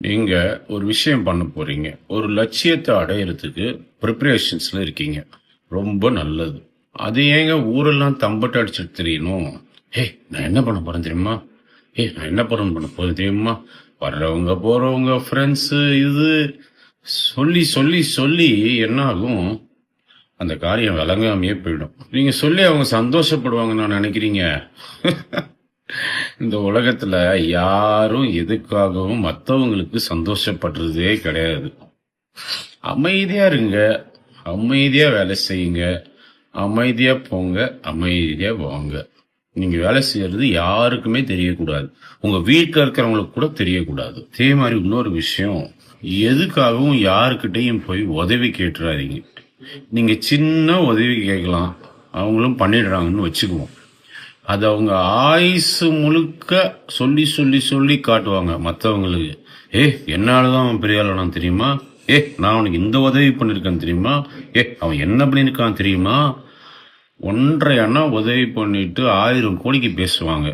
நீங்க ஒரு விஷயம் பண்ண போறீங்க. ஒரு லட்சியத்த அடையறதுக்கு பிரிப்பரேஷன்ஸ்ல இருக்கீங்க. ரொம்ப நல்லது. அது ஏங்க ஊரெல்லாம் தம்பட்ட அடிச்சுட்டு திரியணும்? "ஏய் நான் என்ன பண்ண போறேன் தெரியுமா? ஏய் நான் என்ன பண்ண போறேன் தெரியுமா?" வர்றவங்க, போறவங்க, ஃப்ரெண்ட்ஸு இது சொல்லி, சொல்லி, சொல்லி என்ன ஆகும்? அந்த காரியம் விளங்காமயே போயிடும். நீங்க சொல்லி அவங்க சந்தோஷப்படுவாங்கன்னு நான் நெனைக்கிறீங்க? இந்த உலகத்துல யாரும் எதுக்காகவும் மத்தவங்களுக்கு சந்தோஷப்படுறதே கிடையாது. அமைதியா இருங்க. அமைதியா வேலை செய்யுங்க. அமைதியா போங்க. அமைதியா வாங்க. நீங்க வேலை செய்யறது யாருக்குமே தெரியக்கூடாது. உங்க வீட்ல இருக்கிறவங்களுக்கு கூட தெரியக்கூடாது. அதே மாதிரி இன்னொரு விஷயம், எதுக்காகவும் யாருக்கிட்டயும் போய் உதவி கேட்டுறாதீங்க. நீங்க சின்ன உதவி கேட்கலாம். அவங்களும் பண்ணிடுறாங்கன்னு வச்சுக்குவோம். அது அவங்க ஆயுசு முழுக்க சொல்லி சொல்லி சொல்லி காட்டுவாங்க மற்றவங்களுக்கு. என்னால தான் அவன் பெரிய ஆளானான் தெரியுமா? நான் அவனுக்கு இந்த உதவி பண்ணியிருக்கேன் தெரியுமா? அவன் என்ன பண்ணியிருக்கான் தெரியுமா? ஒன்றரை அண்ணா உதவி பண்ணிட்டு 1000 கோடிக்கு பேசுவாங்க.